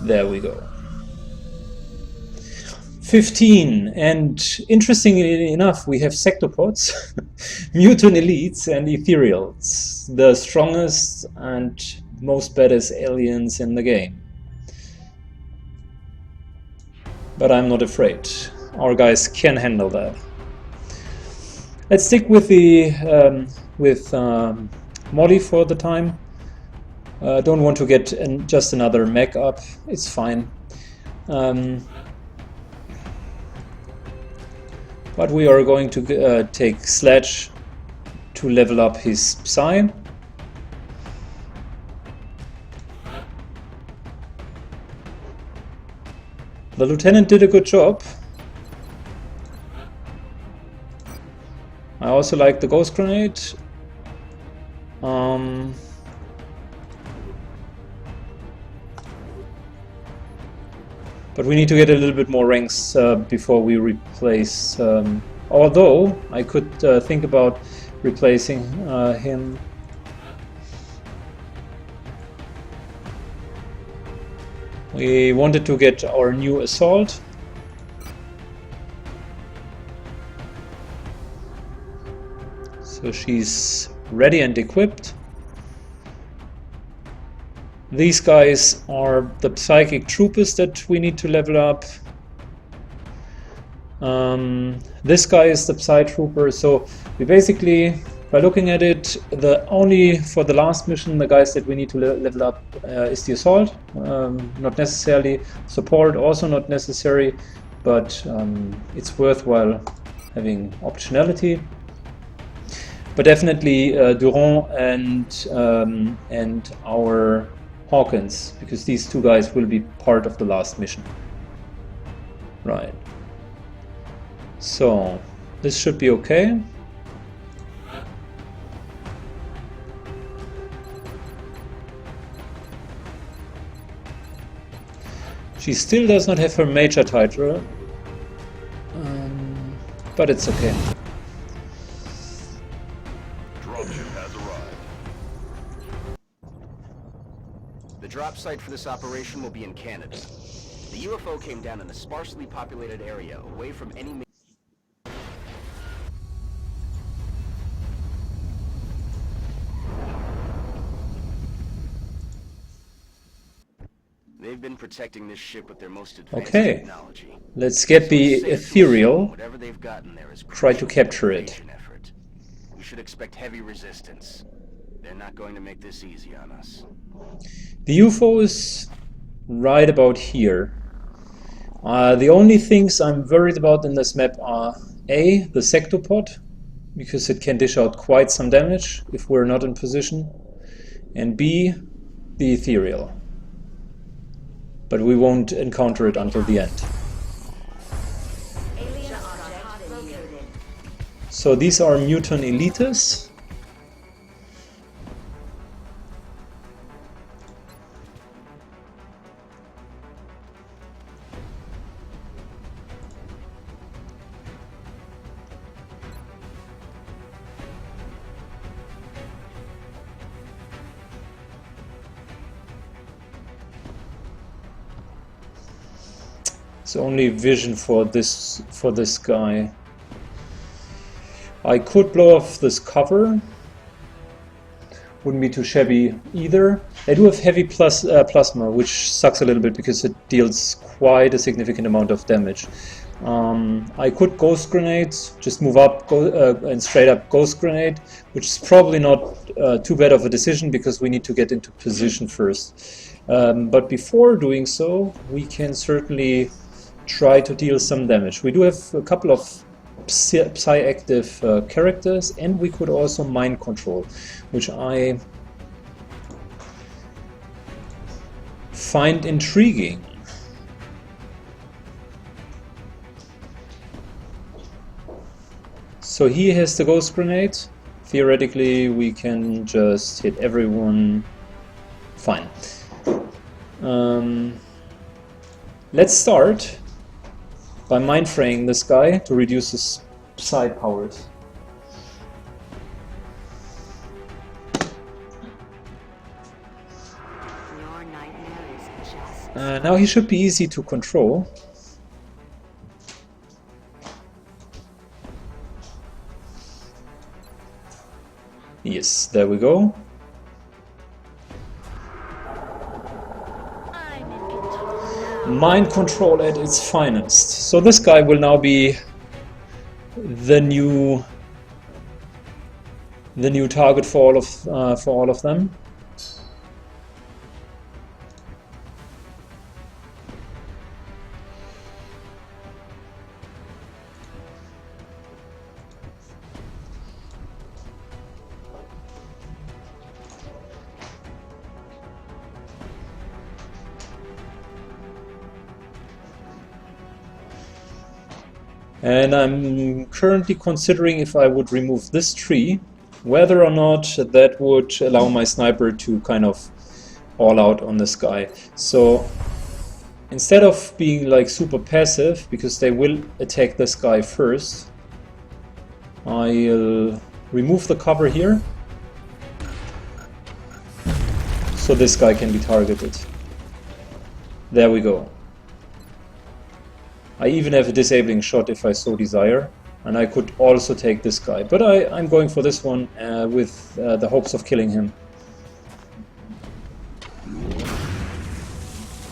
There we go. 15, and interestingly enough, we have Sectopods, mutant elites, and ethereals, the strongest and most badass aliens in the game. But I'm not afraid. Our guys can handle that. Let's stick with the Molly for the time. Don't want to get just another mech up. It's fine. But we are going to take Sledge to level up his Psy. The lieutenant did a good job. I also like the ghost grenade. But we need to get a little bit more ranks before we replace. Although I could think about replacing him. We wanted to get our new assault. So she's ready and equipped. These guys are the psychic troopers that we need to level up. This guy is the Psy trooper, so we basically, by looking at it, only for the last mission, the guys that we need to level up is the assault. Not necessarily support, also not necessary, but it's worthwhile having optionality. But definitely Durand and our Hawkins, because these two guys will be part of the last mission. Right. So this should be okay. She still does not have her major title, but it's okay. The drop site for this operation will be in Canada. The UFO came down in a sparsely populated area, away from any... They've been protecting this ship with their most advanced technology. Let's get the ethereal. Whatever they've gotten there is try to capture it. Effort. We should expect heavy resistance. They're not going to make this easy on us. The UFO is right about here. The only things I'm worried about in this map are A, the Sectopod, because it can dish out quite some damage if we're not in position, and B, the ethereal. But we won't encounter it until the end. So these are mutant elites. It's only vision for this guy. I could blow off this cover. Wouldn't be too shabby either. They do have heavy plasma, which sucks a little bit because it deals quite a significant amount of damage. I could ghost grenade, just move up and straight up ghost grenade, which is probably not too bad of a decision because we need to get into position first. But before doing so, we can certainly try to deal some damage. We do have a couple of Psy-active characters, and we could also mind control, which I find intriguing. So he has the ghost grenade. Theoretically, we can just hit everyone. Fine. Let's start by mind fraying this guy to reduce his Psy powers. You're more nightmares, just Now he should be easy to control. Yes, there we go. I'm in control. Mind control at its finest. So this guy will now be the new target for all of them. And I'm currently considering if I would remove this tree, whether or not that would allow my sniper to kind of all out on this guy. So instead of being like super passive, because they will attack this guy first, I'll remove the cover here, so this guy can be targeted. There we go. I even have a disabling shot if I so desire, and I could also take this guy, but I'm going for this one with the hopes of killing him.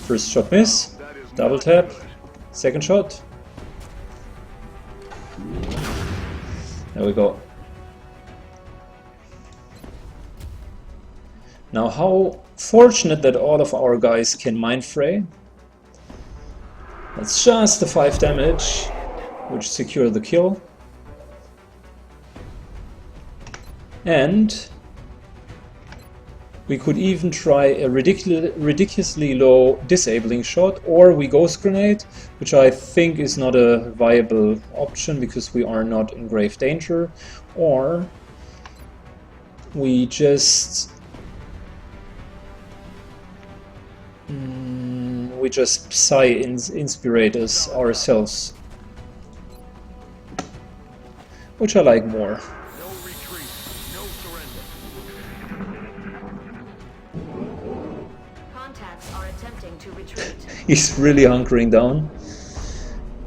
First shot miss, double tap, second shot. There we go. Now how fortunate that all of our guys can mind fray. That's just the 5 damage, which secure the kill. And we could even try a ridiculously low disabling shot, or we ghost grenade, which I think is not a viable option because we are not in grave danger, or we just Psy inspirate us ourselves, which I like more. No retreat, no surrender. Contacts are attempting to retreat. He's really hunkering down.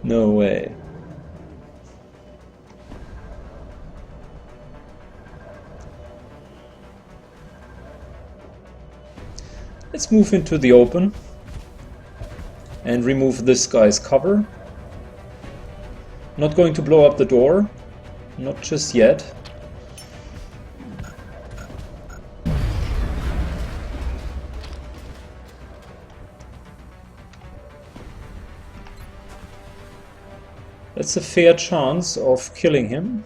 No way. Let's move into the open and remove this guy's cover. Not going to blow up the door, not just yet. That's a fair chance of killing him.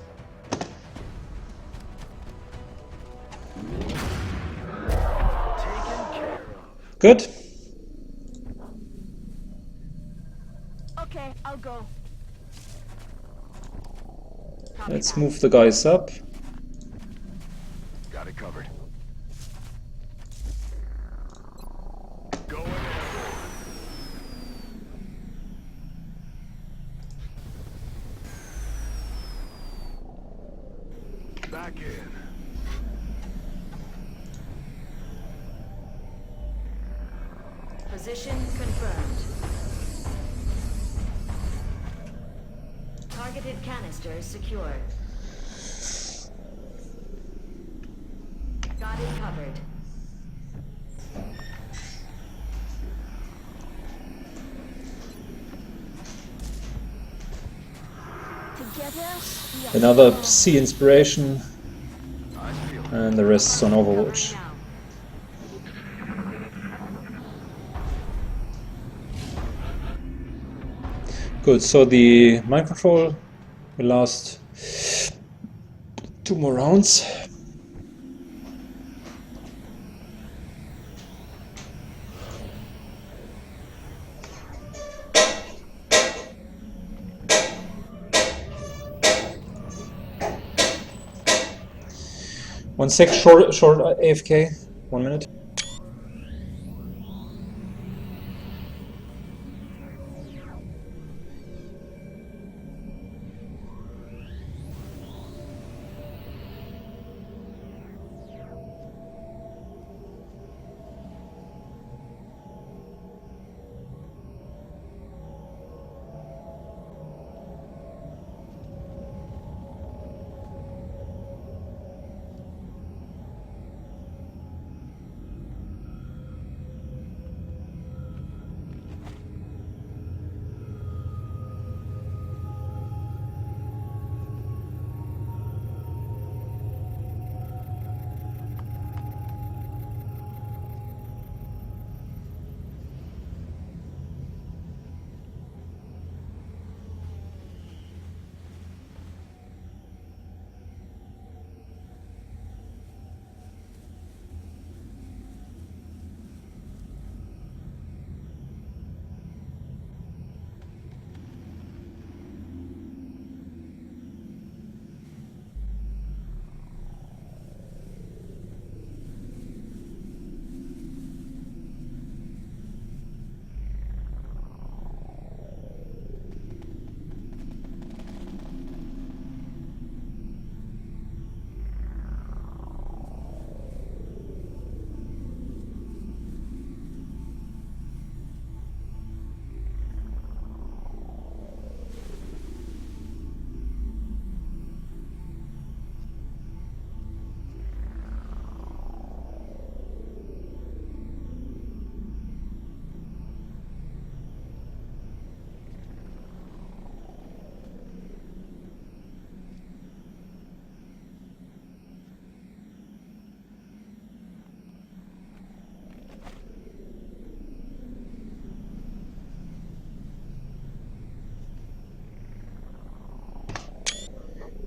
Good. Okay, I'll go. Copy Let's that. move the guys up. Got it covered. Going ahead. Back in. Position confirmed. Targeted canister secured. Got it covered. Together, we are Another strong. C inspiration, I feel it. and the rest's on Overwatch. Covering now. Good, so the mind control will last 2 more rounds. One sec, short AFK, 1 minute.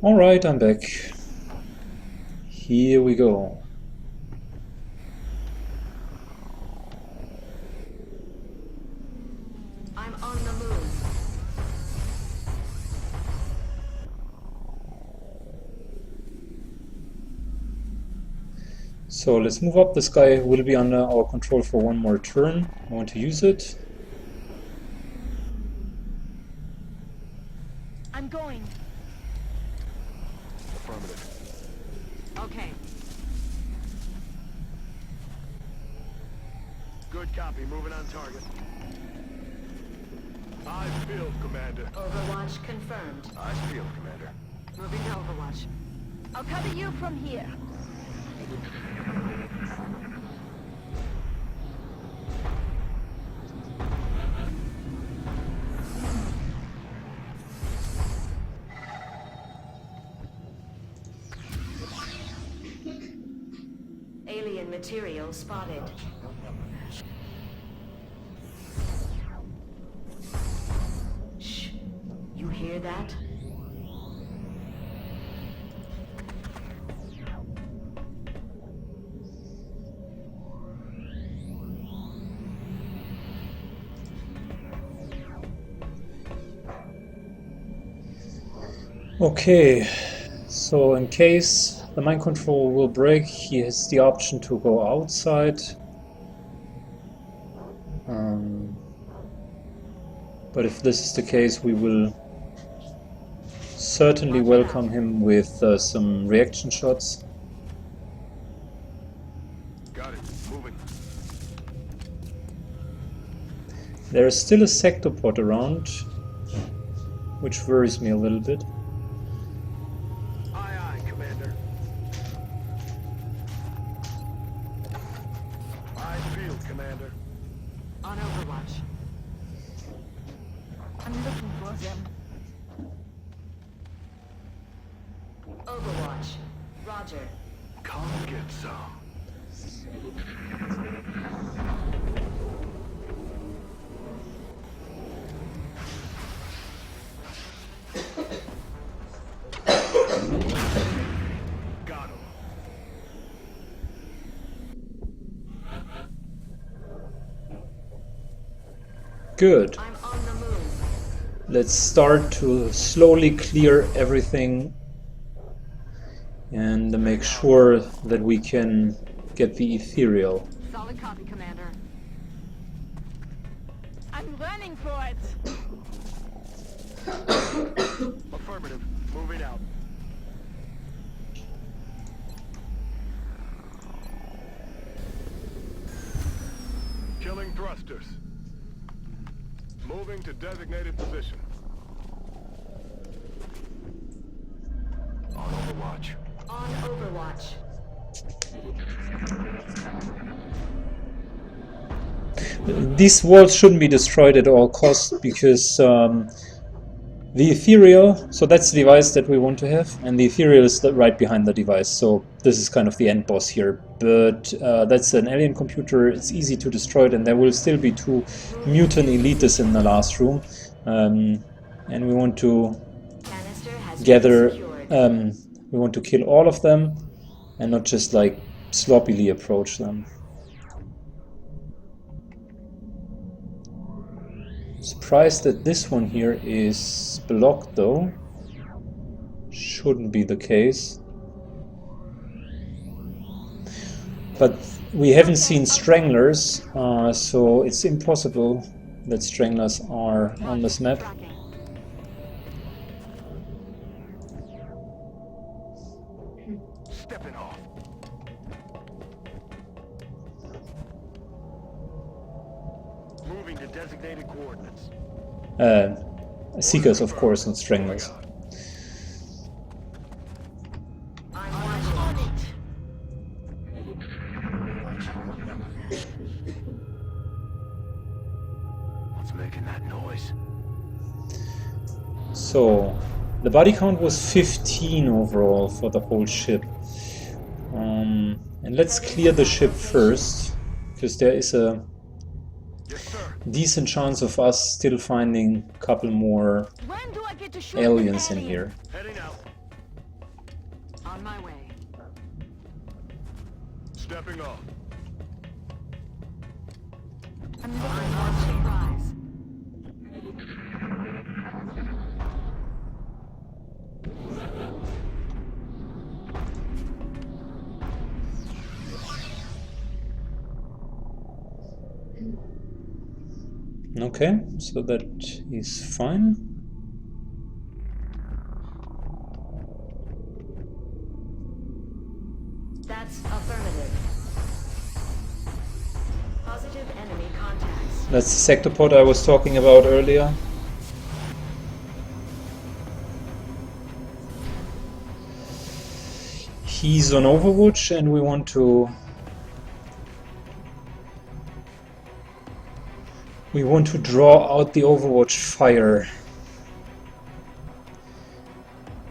Alright, I'm back. Here we go. I'm on the move. So let's move up. This guy will be under our control for one more turn. I want to use it. I'm going. Affirmative. Okay. Good copy. Moving on target. Eyes field, Commander. Overwatch confirmed. Eyes field, Commander. Moving to Overwatch. I'll cover you from here. Alien material spotted. Shh. You hear that? Okay, so in case the mind control will break, he has the option to go outside. But if this is the case, we will certainly welcome him with some reaction shots. Got it. Moving. There is still a Sectopod around, which worries me a little bit. Aye, aye, Commander. Eyes field, Commander. On Overwatch. I'm looking for them. Overwatch. Roger. Come get some. Got him. Good. I'm on the move. Let's start to slowly clear everything and make sure that we can get the ethereal. Solid copy, Commander. I'm running for it. Affirmative. Moving out. Killing thrusters. Moving to designated position. On Overwatch. On Overwatch. These walls shouldn't be destroyed at all costs because the ethereal, so that's the device that we want to have, and the ethereal is right behind the device, so this is kind of the end boss here. But that's an alien computer, it's easy to destroy it, and there will still be 2 mutant elitists in the last room, and we want to Canister has gather, been secured. we want to kill all of them and not just like sloppily approach them. Surprised that this one here is blocked though. Shouldn't be the case. But we haven't seen stranglers, so it's impossible that stranglers are on this map. Tracking. Stepping off. Moving to designated coordinates. Seekers, of course, not stranglers. I'm On watching. it. What's making that noise? So, the body count was 15 overall for the whole ship. And let's clear the ship first, because there is a Yes, sir. decent chance of us still finding a couple more When do I get to shoot aliens this in alien? here. Heading out. On my way. Stepping up. I'm looking for surprise. Okay, so that is fine. That's affirmative. Positive enemy contacts. That's the Sectopod I was talking about earlier. He's on Overwatch and we want to draw out the Overwatch fire.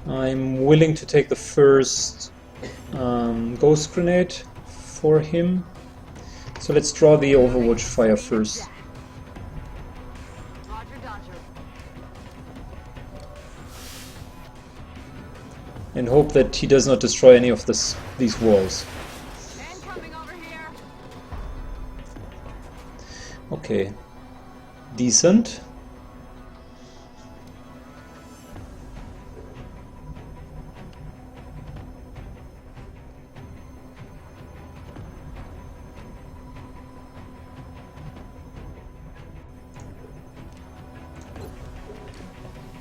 I'm willing to take the first ghost grenade for him. So let's draw the Overwatch fire first. Roger, Dodger. And hope that he does not destroy any of these walls. Man coming over here. Okay. Decent.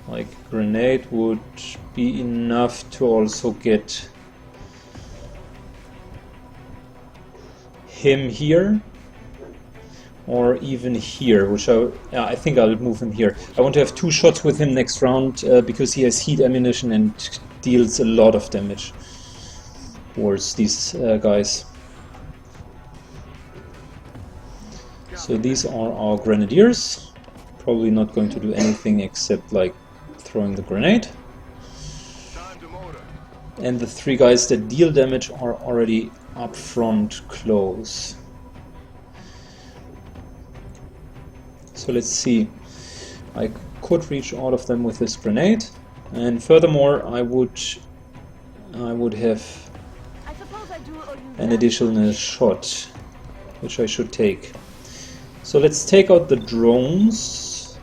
Like, grenade would be enough to also get him here, or even here, which I think I'll move him here. I want to have 2 shots with him next round because he has heat ammunition and deals a lot of damage towards these guys. So these are our grenadiers. Probably not going to do anything except like throwing the grenade. Time to motor. And the 3 guys that deal damage are already up front close. So let's see. I could reach all of them with this grenade, and furthermore I would have I suppose I do owe you an that. additional shot, which I should take. So let's take out the drones.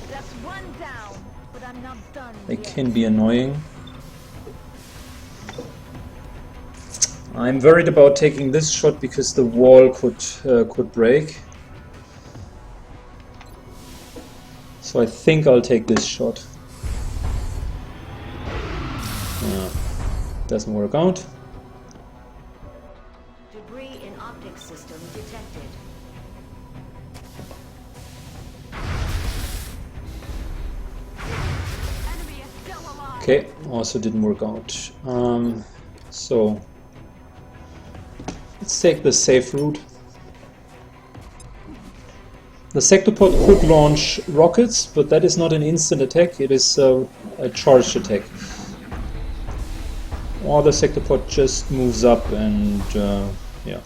That's one down, but I'm not done They yet. can be annoying. I'm worried about taking this shot because the wall could break. So I think I'll take this shot. Doesn't work out. Debris in optics system detected. Enemy is still alive. Okay, also didn't work out. So let's take the safe route. The Sectopod could launch rockets, but that is not an instant attack, it is a charged attack. Or the Sectopod just moves up and yeah,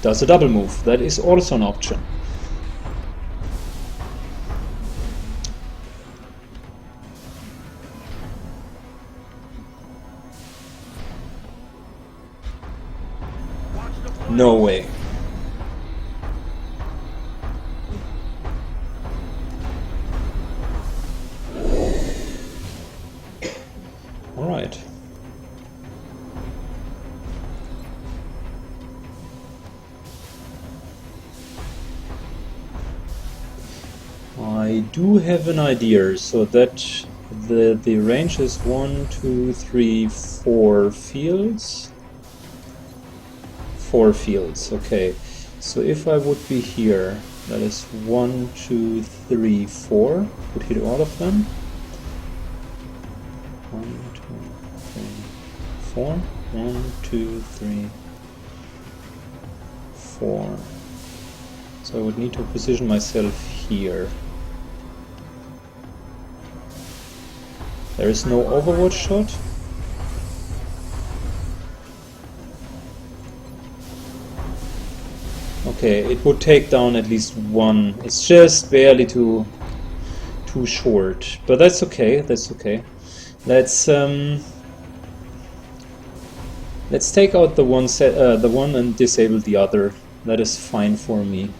does a double move. That is also an option. No way. All right. I do have an idea, so that the range is 1, 2, 3, 4 fields. 4 fields, okay. So if I would be here, that is 1, 2, 3, 4. Would hit all of them. 1, 2, 3, 4. 1, 2, 3, 4. So I would need to position myself here. There is no Overwatch shot. Okay, it would take down at least one. It's just barely to too short, but that's okay. That's okay. Let's take out the one and disable the other. That is fine for me.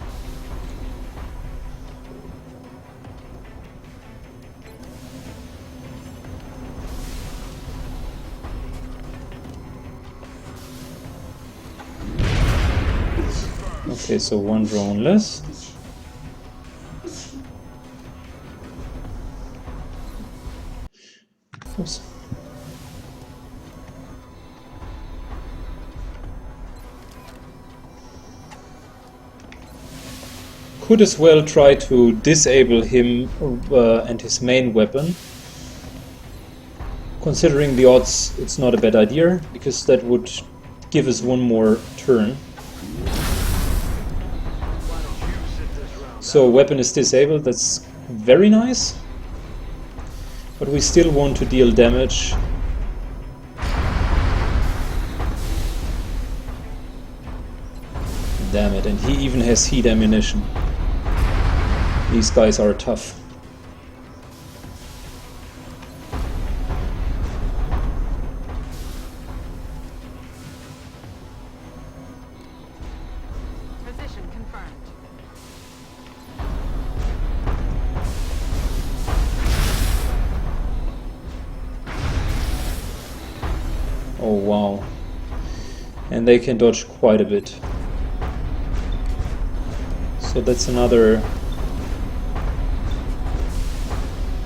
Okay, so one drone less. Oops. Could as well try to disable him and his main weapon. Considering the odds, it's not a bad idea, because that would give us one more turn. So weapon is disabled, that's very nice. But we still want to deal damage. Damn it, and he even has heat ammunition. These guys are tough. Position confirmed. Oh wow. And they can dodge quite a bit. So that's another,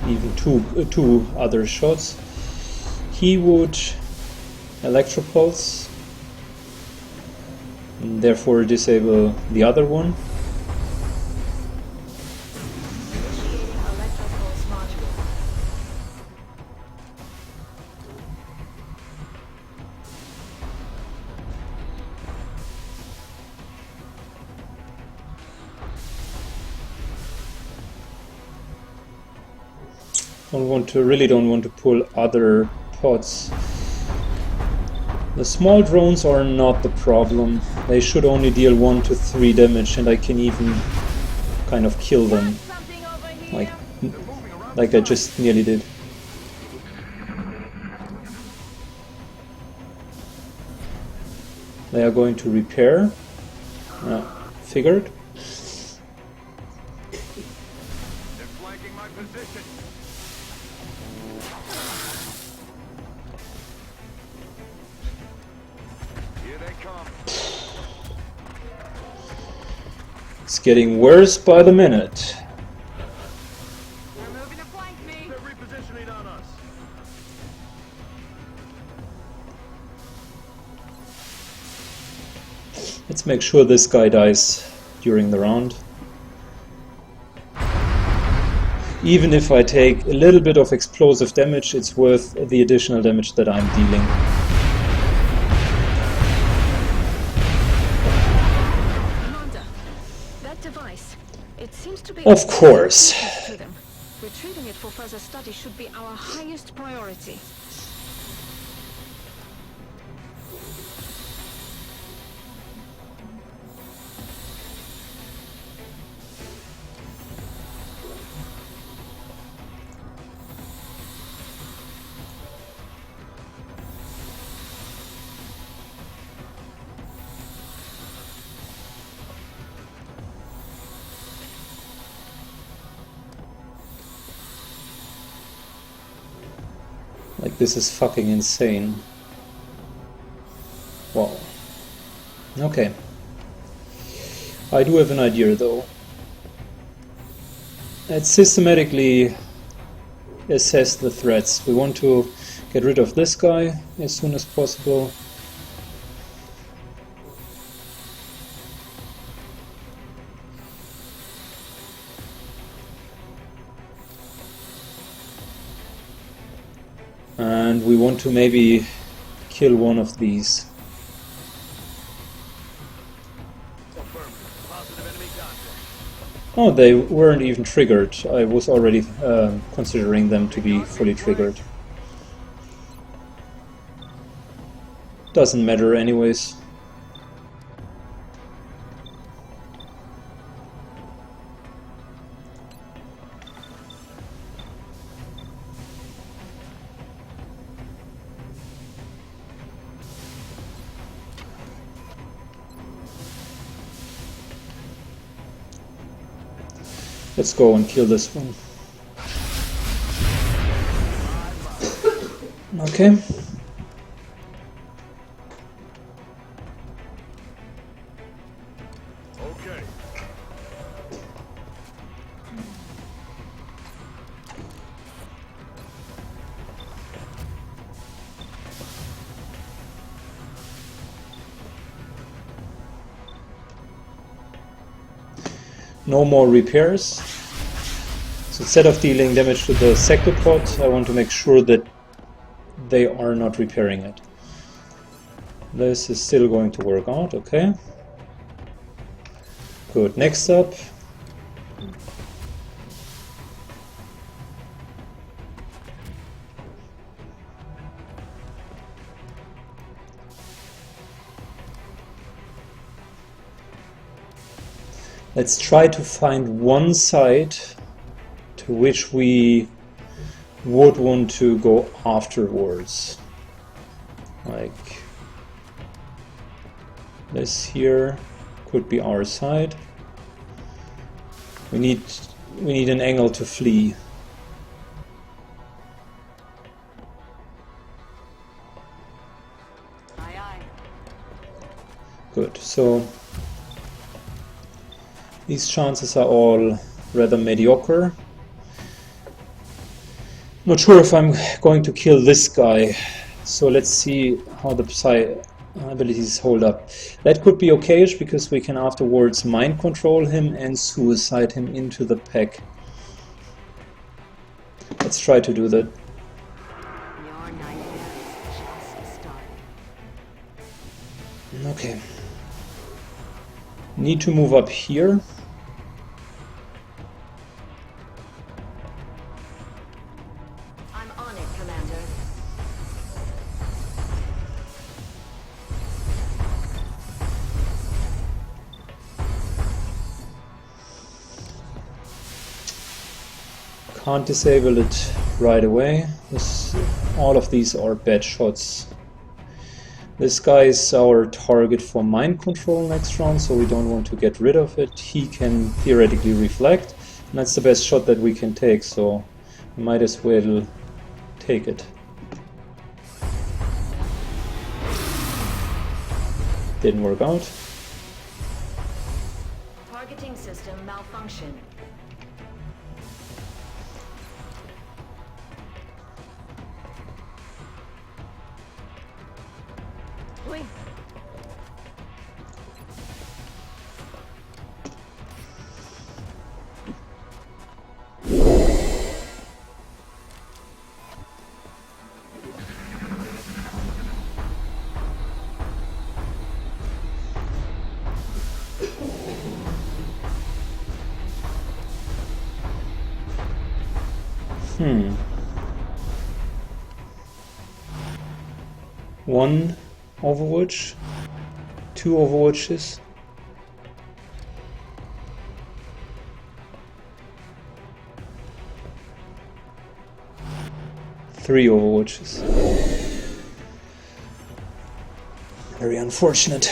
even two other shots. He would electropulse, and therefore disable the other one. Initiating electropulse module. Really don't want to pull other pods. The small drones are not the problem. They should only deal 1 to 3 damage, and I can even kind of kill them, Something over here. like I just nearly did. They are going to repair. Figured. They're flanking my position. Here they come. It's getting worse by the minute. They're moving to flank me. They're repositioning on us. Let's make sure this guy dies during the round. Even if I take a little bit of explosive damage, it's worth the additional damage that I'm dealing. Commander, that device, it seems to be... Of course. to them. Retrieving it for further study should be our highest priority. Like, this is fucking insane. Wow. Okay. I do have an idea though. Let's systematically assess the threats. We want to get rid of this guy as soon as possible. And we want to maybe kill one of these. Affirmative. Positive enemy contact. Oh, they weren't even triggered. I was already considering them to be fully triggered. Doesn't matter anyways. Let's go and kill this one. Okay. Okay. No more repairs. So instead of dealing damage to the Sectopod, I want to make sure that they are not repairing it. This is still going to work out, okay. Good, next up. Let's try to find one site to which we would want to go afterwards. Like this here could be our side. We need an angle to flee. Aye, aye. Good, so these chances are all rather mediocre. Not sure if I'm going to kill this guy, so let's see how the Psy abilities hold up. That could be okayish because we can afterwards mind control him and suicide him into the pack. Let's try to do that. Your nightmare is just starting. Okay. Need to move up here. I'm on it, Commander. Can't disable it right away. All of these are bad shots. This guy is our target for mind control next round, so we don't want to get rid of it. He can theoretically reflect, and that's the best shot that we can take, so we might as well take it. Didn't work out. Targeting system malfunction. Wait. One Overwatch, 2 Overwatches. Three Overwatches. Very unfortunate.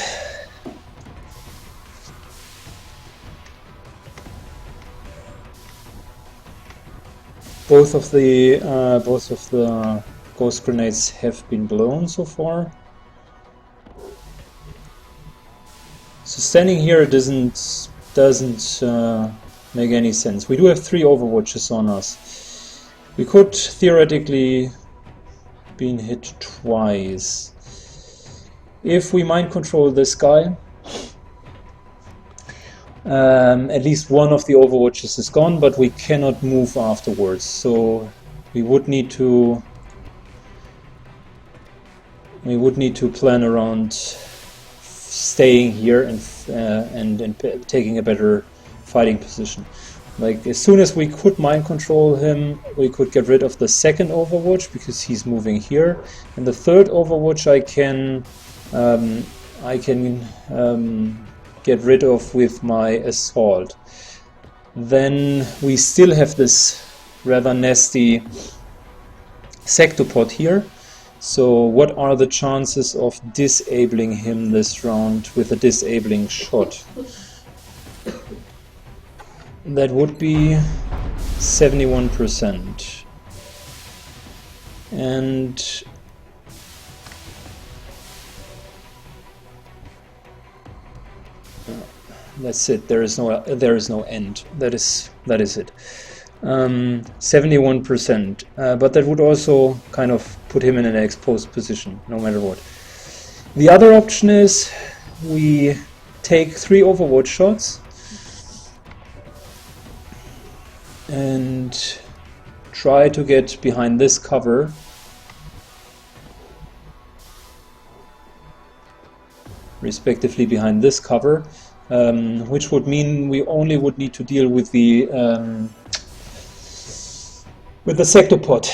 Both of the ghost grenades have been blown so far. So standing here doesn't make any sense. We do have 3 Overwatches on us. We could theoretically been hit twice. If we mind control this guy, at least one of the Overwatches is gone, but we cannot move afterwards. So we would need to plan around staying here and taking a better fighting position. Like as soon as we could mind control him, we could get rid of the second Overwatch because he's moving here, and the third Overwatch I can get rid of with my assault. Then we still have this rather nasty Sectopod here. So what are the chances of disabling him this round with a disabling shot? that would be 71%. And that's it. There is no end. That is it. 71%. But that would also kind of put him in an exposed position, no matter what. The other option is we take 3 overwatch shots and try to get behind this cover. Respectively behind this cover, which would mean we only would need to deal with the Sectopod.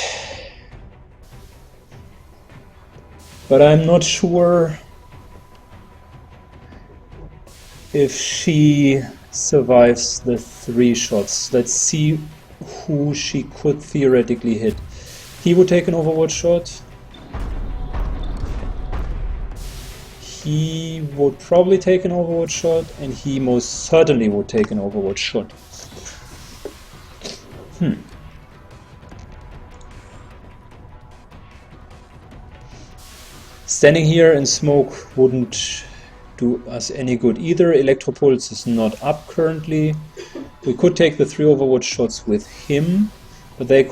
But I'm not sure if she survives the 3 shots. Let's see who she could theoretically hit. He would take an overwatch shot. He would probably take an overwatch shot, and he most certainly would take an overwatch shot. Standing here in smoke wouldn't do us any good either. Electropulse is not up currently. We could take the 3 overwatch shots with him, but they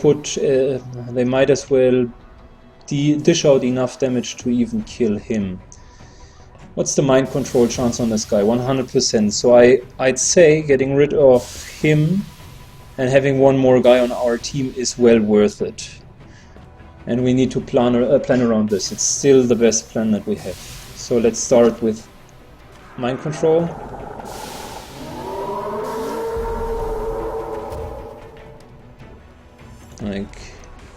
might as well dish out enough damage to even kill him. What's the mind control chance on this guy? 100%. So I'd say getting rid of him and having one more guy on our team is well worth it. And we need to plan around this. It's still the best plan that we have. So let's start with mind control. Like,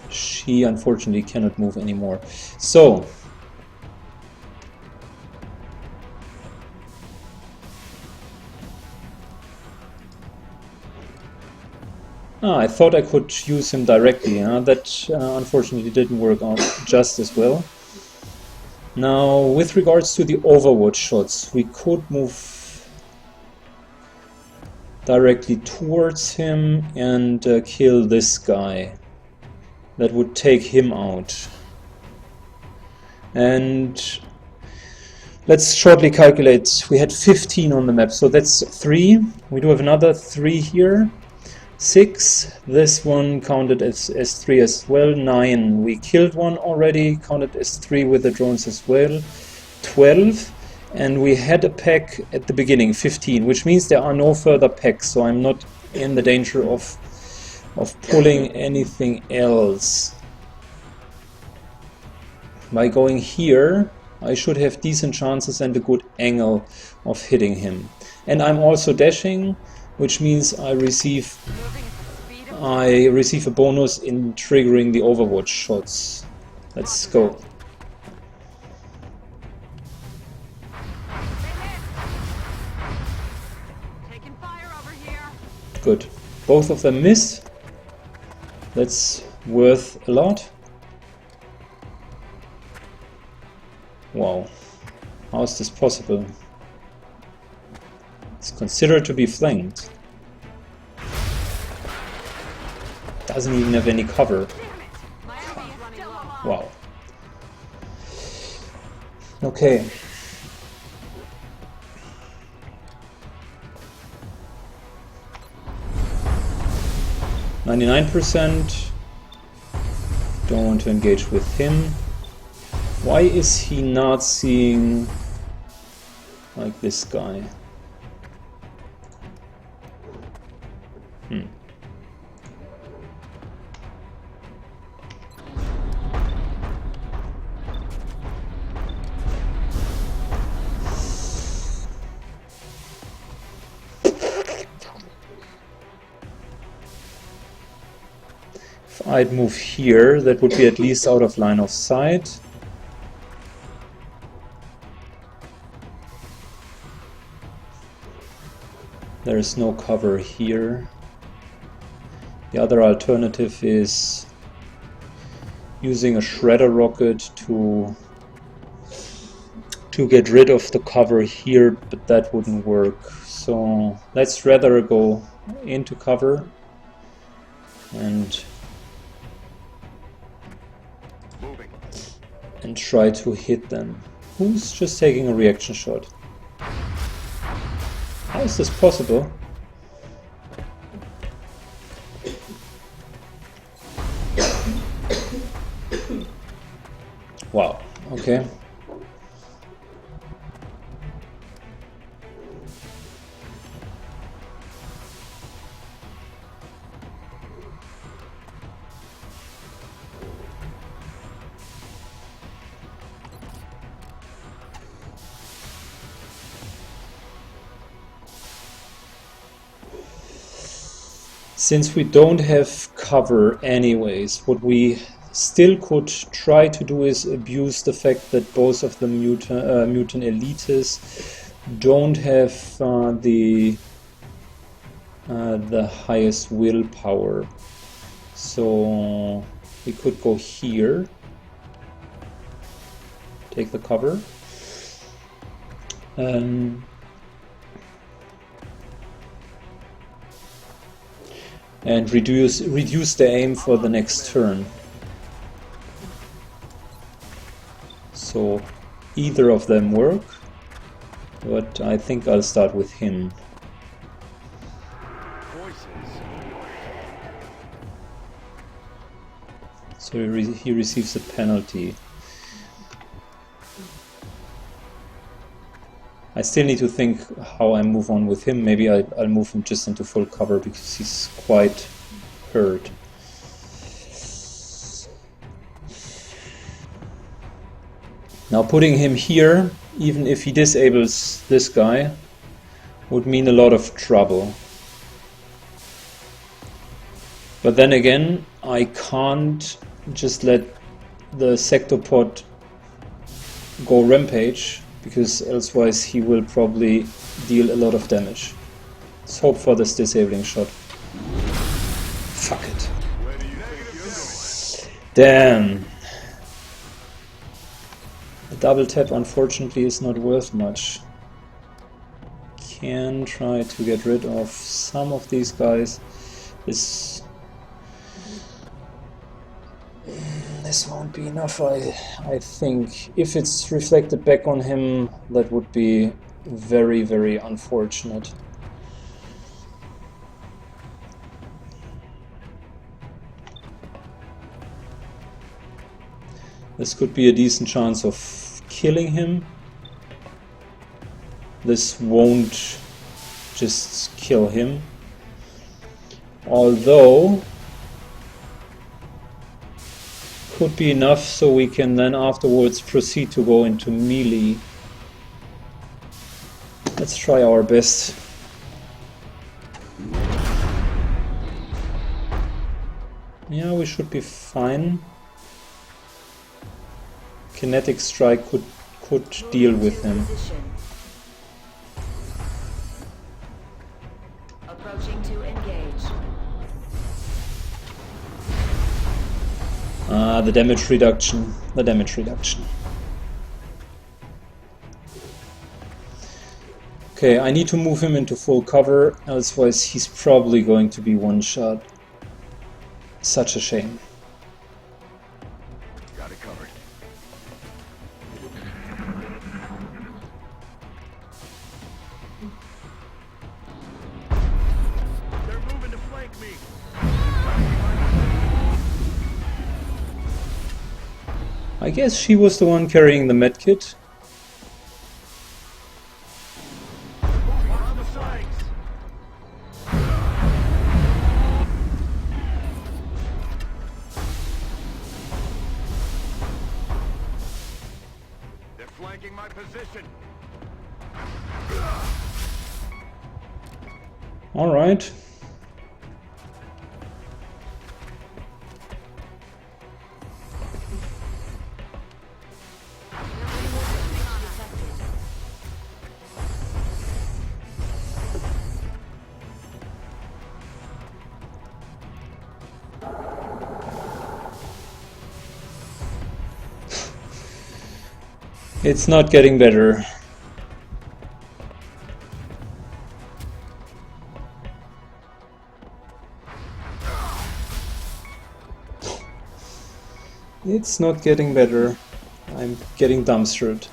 she unfortunately cannot move anymore. So I thought I could use him directly. That unfortunately didn't work out just as well. Now, with regards to the overwatch shots, we could move directly towards him and kill this guy. That would take him out. And let's shortly calculate. We had 15 on the map, so that's 3. We do have another 3 here. 6, this one counted as 3 as well. 9, we killed one already, counted as 3 with the drones as well. 12, and we had a pack at the beginning, 15, which means there are no further packs, so I'm not in the danger of pulling anything else. By going here, I should have decent chances and a good angle of hitting him. And I'm also dashing, which means I receive a bonus in triggering the overwatch shots. Let's go. Taking fire over here. Good. Both of them miss. That's worth a lot. Wow. How is this possible? It's considered to be flanked. Doesn't even have any cover. Wow. Okay. %. Don't want to engage with him. Why is he not seeing like this guy? If I'd move here, that would be at least out of line of sight. There is no cover here. The other alternative is using a shredder rocket to get rid of the cover here, but that wouldn't work. So let's rather go into cover and try to hit them. Who's just taking a reaction shot? How is this possible? Wow, okay. Since we don't have cover anyways, what we still could try to do is abuse the fact that both of the mutant elitists don't have the highest willpower. So we could go here, take the cover, and reduce the aim for the next turn. So either of them work, but I think I'll start with him. So he receives a penalty. I still need to think how I move on with him. Maybe I'll move him just into full cover because he's quite hurt. Now putting him here, even if he disables this guy, would mean a lot of trouble. But then again, I can't just let the Sectopod go rampage, because elsewise he will probably deal a lot of damage. Let's hope for this disabling shot. Fuck it. Damn. The double tap unfortunately is not worth much. Can try to get rid of some of these guys. This won't be enough, I think. If it's reflected back on him, that would be very, very unfortunate. This could be a decent chance of killing him. This won't just kill him. Although could be enough so we can then afterwards proceed to go into melee. Let's try our best. Yeah, we should be fine. Kinetic strike could deal with him. Approaching to engage. The damage reduction. The damage reduction. Okay, I need to move him into full cover, otherwise he's probably going to be one shot. Such a shame. Got it covered. They're moving to flank me. I guess she was the one carrying the medkit. On the sides. They're flanking my position. All right. It's not getting better. It's not getting better. I'm getting dumbstrued.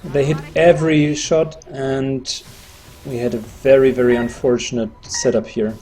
They hit every shot and we had a very, very unfortunate setup here.